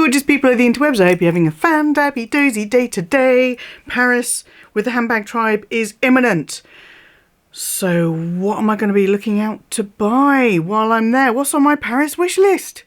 gorgeous people of the interwebs, I hope you're having a fan-dabby-dozy day today. Paris with the Handbag Tribe is imminent. So what am I going to be looking out to buy while I'm there? What's on my Paris wish list?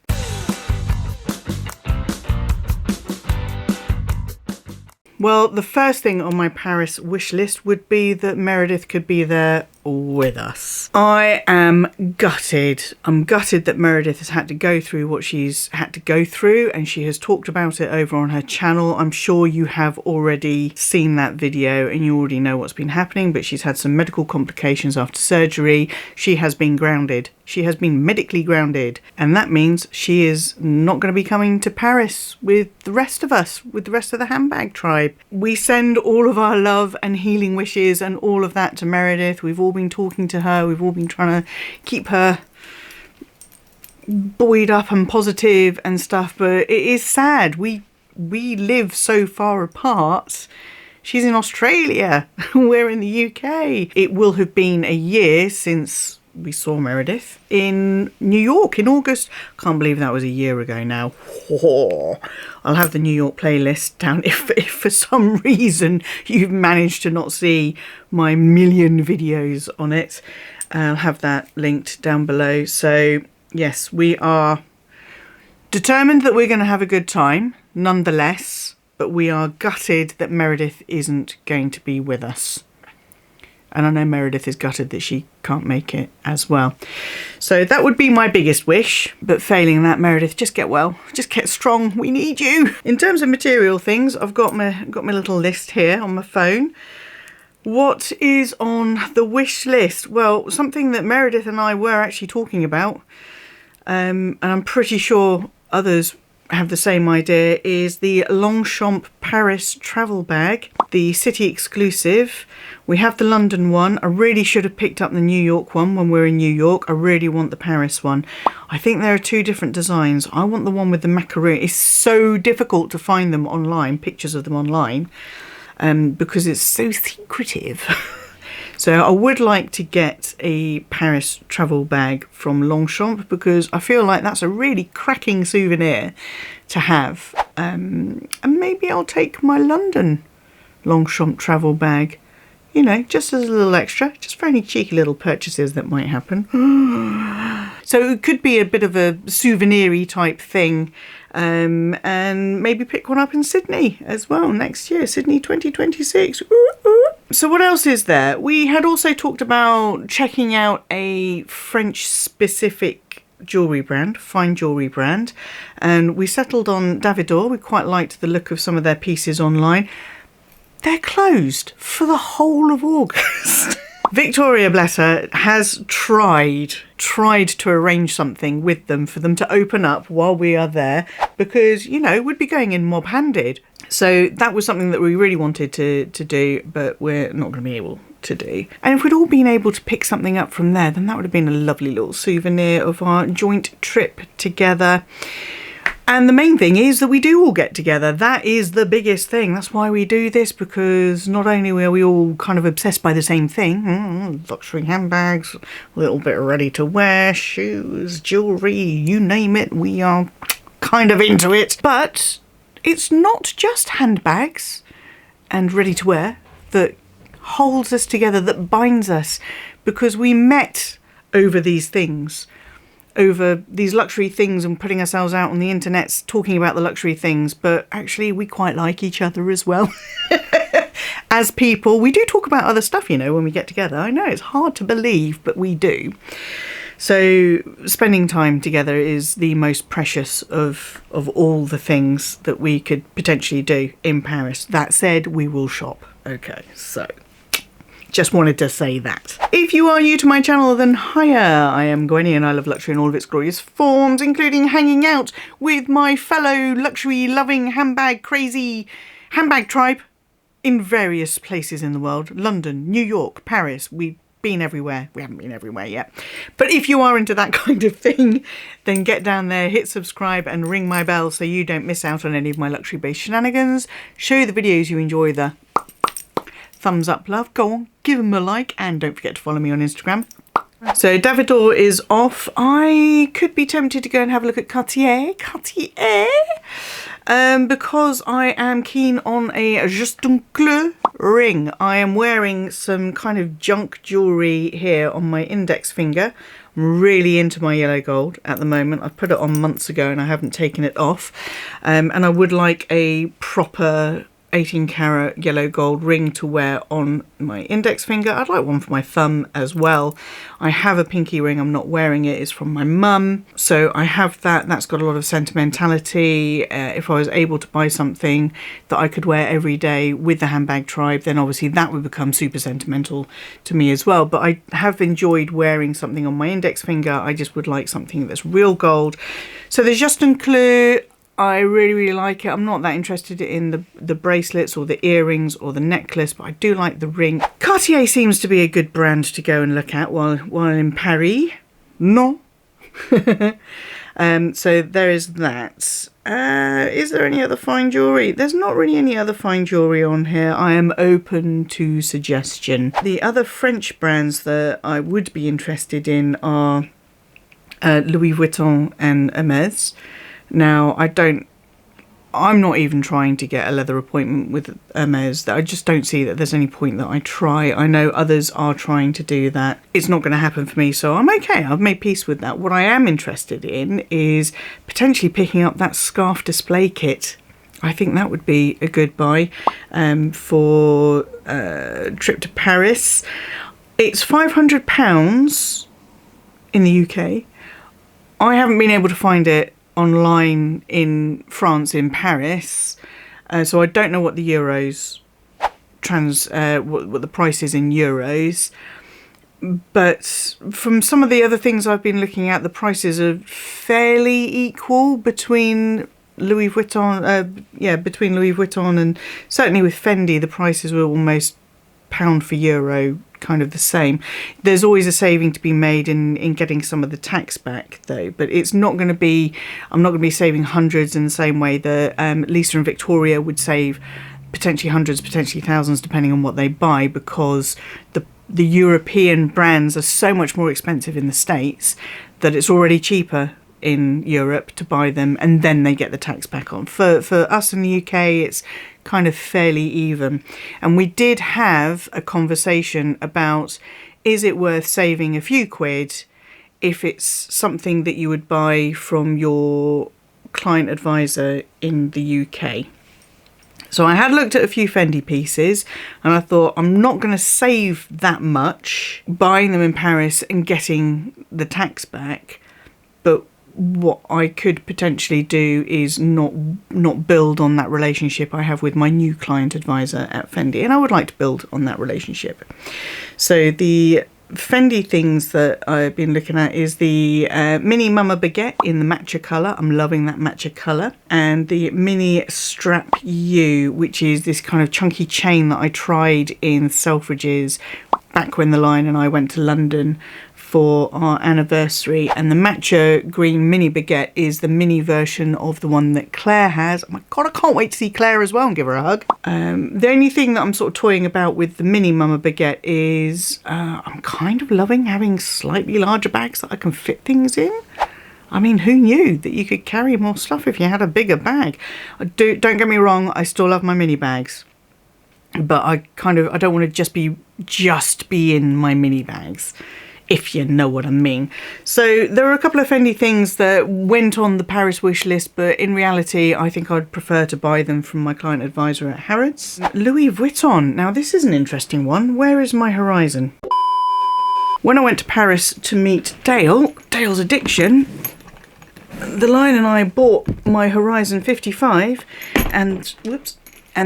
Well, the first thing on my Paris wish list would be that Meredith could be there with us. I am gutted. I'm gutted that Meredith has had to go through what she's had to go through, and she has talked about it over on her channel. I'm sure you have already seen that video and you already know what's been happening, but she's had some medical complications after surgery. She has been grounded. She has been medically grounded, and that means she is not going to be coming to Paris with the rest of us, with the rest of the Handbag Tribe. We send all of our love and healing wishes and all of that to Meredith. We've all been talking to her. We've all been trying to keep her buoyed up and positive and stuff, but it is sad. We live so far apart. She's in Australia. We're in the UK. It will have been a year since we saw Meredith in New York in August. Can't believe that was a year ago now. I'll have the New York playlist down if for some reason you've managed to not see my million videos on it. I'll have that linked down below. So yes, we are determined that we're going to have a good time nonetheless, but we are gutted that Meredith isn't going to be with us. And I know Meredith is gutted that she can't make it as well. So that would be my biggest wish. But failing that, Meredith, just get well. Just get strong. We need you. In terms of material things, I've got my little list here on my phone. What is on the wish list? Well, something that Meredith and I were actually talking about, and I'm pretty sure others have the same idea, is the Longchamp Paris travel bag, the city exclusive. We have the London one. I really should have picked up the New York one when we're in New York. I really want the Paris one. I think there are two different designs. I want the one with the macaroon. It's so difficult to find them online, pictures of them online, because it's so secretive. So I would like to get a Paris travel bag from Longchamp because I feel like that's a really cracking souvenir to have. And maybe I'll take my London Longchamp travel bag, you know, just as a little extra, just for any cheeky little purchases that might happen. So it could be a bit of a souvenir-y type thing. And maybe pick one up in Sydney as well next year, Sydney 2026. Ooh, ooh. So what else is there? We had also talked about checking out a French specific jewellery brand, fine jewellery brand, and we settled on Davidor. We quite liked the look of some of their pieces online. They're closed for the whole of August. Victoria, bless her, has tried to arrange something with them for them to open up while we are there because, you know, we'd be going in mob-handed. So that was something that we really wanted to do, but we're not going to be able to do. And if we'd all been able to pick something up from there, then that would have been a lovely little souvenir of our joint trip together. And the main thing is that we do all get together. That is the biggest thing. That's why we do this, because not only are we all kind of obsessed by the same thing, luxury handbags, a little bit of ready to wear, shoes, jewellery, you name it, we are kind of into it. But it's not just handbags and ready to wear that holds us together, that binds us, because we met over these things. Over these luxury things and putting ourselves out on the internet talking about the luxury things, but actually we quite like each other as well. As people, we do talk about other stuff, you know, when we get together. I know it's hard to believe, but we do. So spending time together is the most precious of all the things that we could potentially do in Paris. That said, we will shop. Okay, so just wanted to say that. If you are new to my channel, then hiya, I am Gwenny and I love luxury in all of its glorious forms, including hanging out with my fellow luxury loving handbag crazy handbag tribe in various places in the world. London, New York, Paris. We've been everywhere. We haven't been everywhere yet. But if you are into that kind of thing, then get down there, hit subscribe and ring my bell so you don't miss out on any of my luxury based shenanigans. Show the videos you enjoy the thumbs up love, go on, give them a like, and don't forget to follow me on Instagram. So Davidor is off. I could be tempted to go and have a look at Cartier. Because I am keen on a juste un clou ring. I am wearing some kind of junk jewellery here on my index finger. I'm really into my yellow gold at the moment. I put it on months ago and I haven't taken it off. And I would like a proper 18 karat yellow gold ring to wear on my index finger. I'd like one for my thumb as well. I have a pinky ring, I'm not wearing it, it's from my mum, so I have that. That's got a lot of sentimentality. If I was able to buy something that I could wear every day with the Handbag Tribe, then obviously that would become super sentimental to me as well. But I have enjoyed wearing something on my index finger. I just would like something that's real gold. So the Juste un Clou, I really like it. I'm not that interested in the bracelets or the earrings or the necklace, but I do like the ring. Cartier seems to be a good brand to go and look at while in Paris. No. So there is that. Is there any other fine jewellery? There's not really any other fine jewellery on here. I am open to suggestion. The other French brands that I would be interested in are Louis Vuitton and Hermès. Now, I'm not even trying to get a leather appointment with Hermès. I just don't see that there's any point that I try. I know others are trying to do that. It's not going to happen for me, so I'm okay. I've made peace with that. What I am interested in is potentially picking up that scarf display kit. I think that would be a good buy for a trip to Paris. It's £500 in the UK. I haven't been able to find it online in France, in Paris, so I don't know what the euros what the price is in euros, but from some of the other things I've been looking at, the prices are fairly equal between Louis Vuitton, between Louis Vuitton, and certainly with Fendi the prices were almost pound for euro, kind of the same. There's always a saving to be made in getting some of the tax back though, but it's not going to be, I'm not going to be saving hundreds in the same way that Lisa and Victoria would save potentially hundreds, potentially thousands, depending on what they buy, because the European brands are so much more expensive in the States that it's already cheaper in Europe to buy them, and then they get the tax back on. For us in the UK, it's kind of fairly even. And we did have a conversation about, is it worth saving a few quid if it's something that you would buy from your client advisor in the UK? So I had looked at a few Fendi pieces and I thought, I'm not going to save that much buying them in Paris and getting the tax back, but what I could potentially do is not build on that relationship I have with my new client advisor at Fendi, and I would like to build on that relationship. So the Fendi things that I've been looking at is the mini Mama Baguette in the matcha colour. I'm loving that matcha colour. And the mini Strap U, which is this kind of chunky chain that I tried in Selfridges back when the line and I went to London for our anniversary. And the matcha green mini baguette is the mini version of the one that Claire has. Oh my god, I can't wait to see Claire as well and give her a hug. The only thing that I'm sort of toying about with the mini Mama Baguette is I'm kind of loving having slightly larger bags that I can fit things in. I mean, who knew that you could carry more stuff if you had a bigger bag? Don't get me wrong, I still love my mini bags, but I don't want to just be in my mini bags, if you know what I mean. So there are a couple of Fendi things that went on the Paris wish list, but in reality I think I'd prefer to buy them from my client advisor at Harrods. Louis Vuitton. Now this is an interesting one. Where is my horizon? When I went to Paris to meet Dale's Addiction, the line and I bought my Horizon 55 and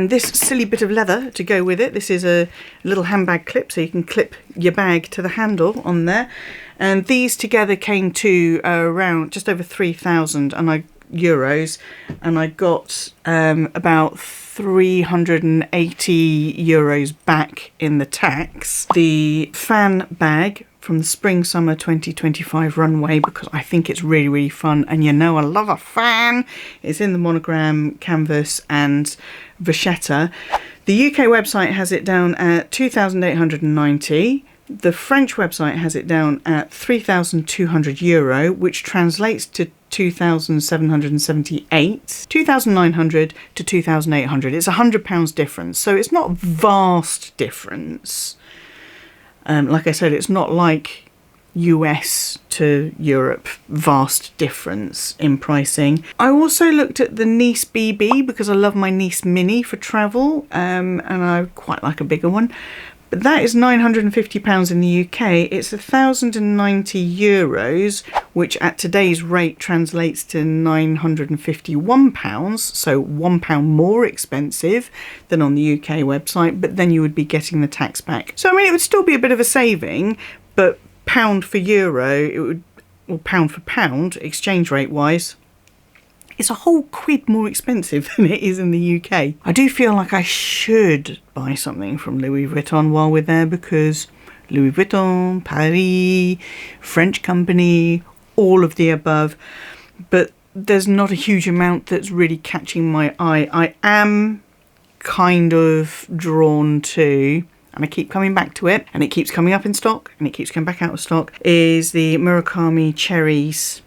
this silly bit of leather to go with it. This is a little handbag clip, so you can clip your bag to the handle on there. And these together came to around just over 3,000 euros, and I got about 380 euros back in the tax. The fan bag from the Spring Summer 2025 runway, because I think it's really, really fun, and you know I love a fan. It's in the monogram canvas and vachetta. The UK website has it down at 2,890. The French website has it down at 3,200 euro, which translates to 2,778, 2,900 to 2,800. It's £100 difference, so it's not vast difference. Like I said, it's not like US to Europe, vast difference in pricing. I also looked at the Nice BB because I love my Nice Mini for travel, and I quite like a bigger one. But that is £950 in the UK. It's €1,090, which at today's rate translates to £951, so £1 more expensive than on the UK website, but then you would be getting the tax back. So I mean, it would still be a bit of a saving, but pound for euro, it would, or pound for pound, exchange rate wise, it's a whole quid more expensive than it is in the UK. I do feel like I should buy something from Louis Vuitton while we're there, because Louis Vuitton, Paris, French company, all of the above. But there's not a huge amount that's really catching my eye. I am kind of drawn to, and I keep coming back to it, and it keeps coming up in stock, and it keeps coming back out of stock, is the Murakami Cherries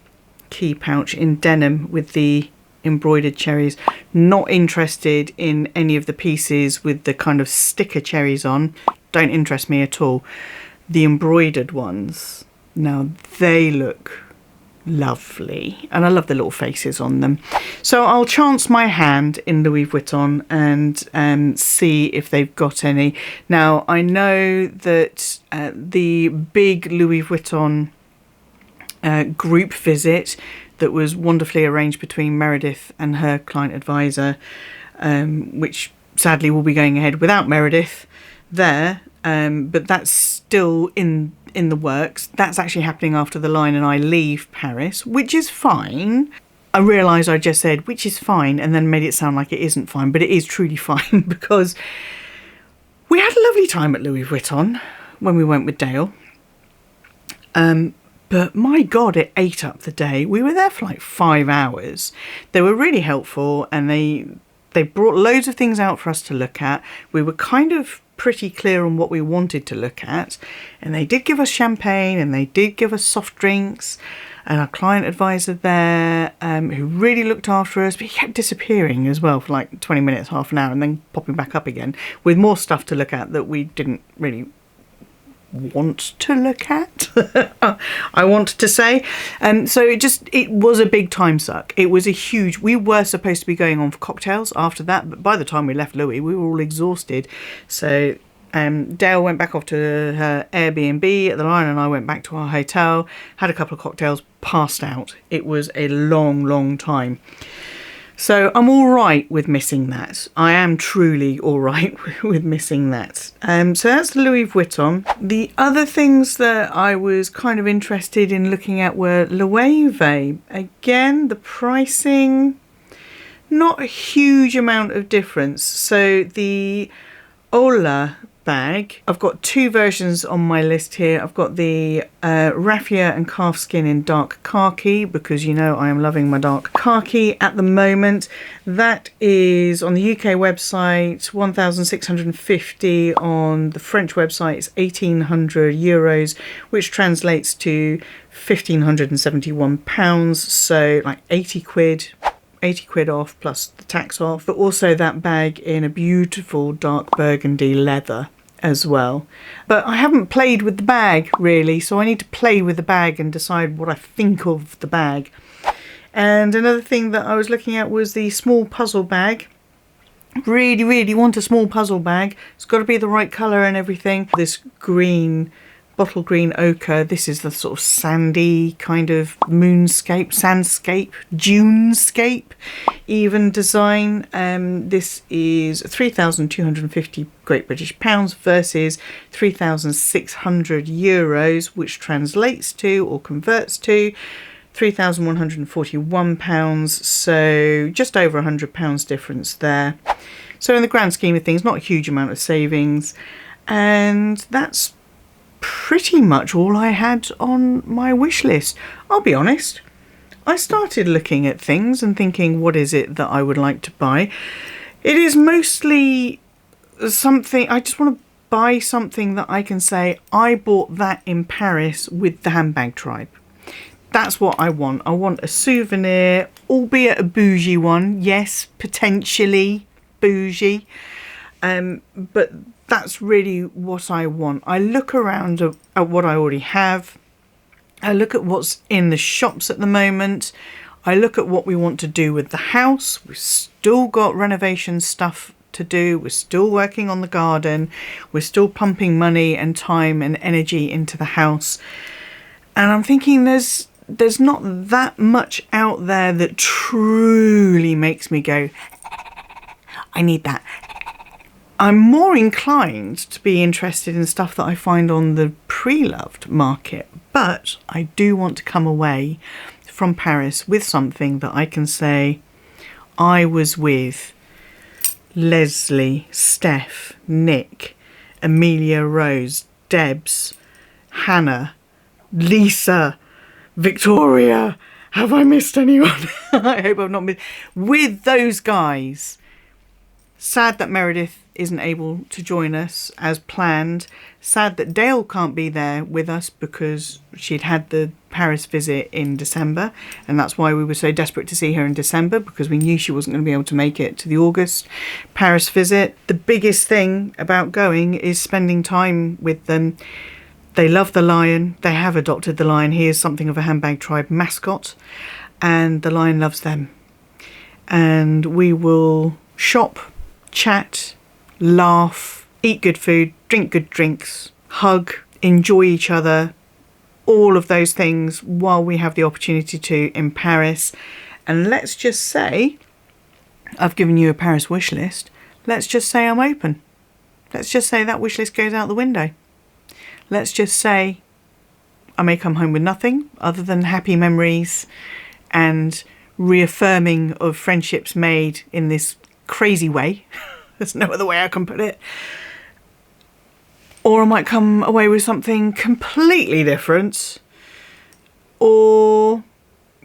key pouch in denim with the embroidered cherries. Not interested in any of the pieces with the kind of sticker cherries on. Don't interest me at all. The embroidered ones, now they look lovely, and I love the little faces on them. So I'll chance my hand in Louis Vuitton and see if they've got any. Now I know that the big Louis Vuitton group visit that was wonderfully arranged between Meredith and her client advisor, which sadly will be going ahead without Meredith there, but that's still in the works. That's actually happening after the line and I leave Paris, which is fine. I realise I just said which is fine and then made it sound like it isn't fine, but it is truly fine, because we had a lovely time at Louis Vuitton when we went with Dale. But my God, it ate up the day. We were there for like 5 hours. They were really helpful, and they brought loads of things out for us to look at. We were kind of pretty clear on what we wanted to look at, and they did give us champagne and they did give us soft drinks, and our client advisor there, who really looked after us, but he kept disappearing as well for like 20 minutes, half an hour, and then popping back up again with more stuff to look at that we didn't really want to look at. I want to say. So it was a big time suck. It was a huge, we were supposed to be going on for cocktails after that, but by the time we left Louis, we were all exhausted. So Dale went back off to her Airbnb at the line, and I went back to our hotel, had a couple of cocktails, passed out. It was a long time. So I'm all right with missing that. I am truly all right with missing that. So that's Louis Vuitton. The other things that I was kind of interested in looking at were Loewe. Again, the pricing, not a huge amount of difference. So the Ola bag, I've got two versions on my list here. I've got the raffia and calfskin in dark khaki, because you know I am loving my dark khaki at the moment. That is on the UK website 1,650, on the French website it's €1,800, which translates to £1,571, so like 80 quid off plus the tax off. But also that bag in a beautiful dark burgundy leather as well. But I haven't played with the bag really, so I need to play with the bag and decide what I think of the bag. And another thing that I was looking at was the small puzzle bag. Really want a small puzzle bag. It's got to be the right colour and everything. This green, bottle green ochre, this is the sort of sandy kind of moonscape, sandscape, dunescape even design. This is 3,250 Great British pounds versus 3,600 euros, which translates to, or converts to, £3,141, so just over £100 difference there. So in the grand scheme of things, not a huge amount of savings, and that's pretty much all I had on my wish list. I'll be honest, I started looking at things and thinking, what is it that I would like to buy? It is mostly something, I just want to buy something that I can say, I bought that in Paris with the Handbag Tribe. That's what I want. I want a souvenir, albeit a bougie one. Yes, potentially bougie. But that's really what I want. I look around at what I already have. I look at what's in the shops at the moment. I look at what we want to do with the house. We've still got renovation stuff to do. We're still working on the garden. We're still pumping money and time and energy into the house. And I'm thinking there's not that much out there that truly makes me go, I need that. I'm more inclined to be interested in stuff that I find on the pre-loved market, but I do want to come away from Paris with something that I can say I was with Leslie, Steph, Nick, Amelia, Rose, Debs, Hannah, Lisa, Victoria. Have I missed anyone? I hope I've not missed. With those guys. Sad that Meredith isn't able to join us as planned. Sad that Dale can't be there with us because she'd had the Paris visit in December, and that's why we were so desperate to see her in December, because we knew she wasn't going to be able to make it to the August Paris visit. The biggest thing about going is spending time with them. They love the lion. They have adopted the lion. He is something of a Handbag Tribe mascot, and the lion loves them. And we will shop, chat, laugh, eat good food, drink good drinks, hug, enjoy each other, all of those things while we have the opportunity to in Paris. And let's just say, I've given you a Paris wish list. Let's just say I'm open. Let's just say that wish list goes out the window. Let's just say I may come home with nothing other than happy memories and reaffirming of friendships made in this crazy way. There's no other way I can put it. Or I might come away with something completely different, or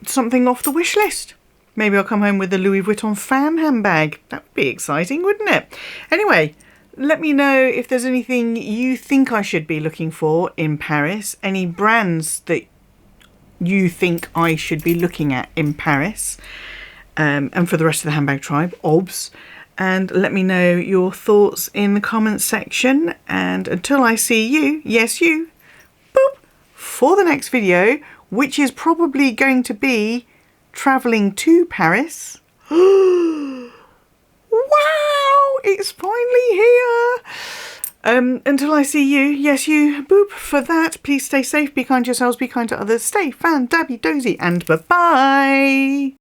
something off the wish list. Maybe I'll come home with a Louis Vuitton fan handbag. That would be exciting, wouldn't it? Anyway, let me know if there's anything you think I should be looking for in Paris. Any brands that you think I should be looking at in Paris. And for the rest of the Handbag Tribe, obs. And let me know your thoughts in the comments section. And until I see you, yes you, boop, for the next video, which is probably going to be travelling to Paris. Wow, it's finally here. Until I see you, yes you, boop, for that, please stay safe, be kind to yourselves, be kind to others, stay fan, dabby, dozy, and bye-bye.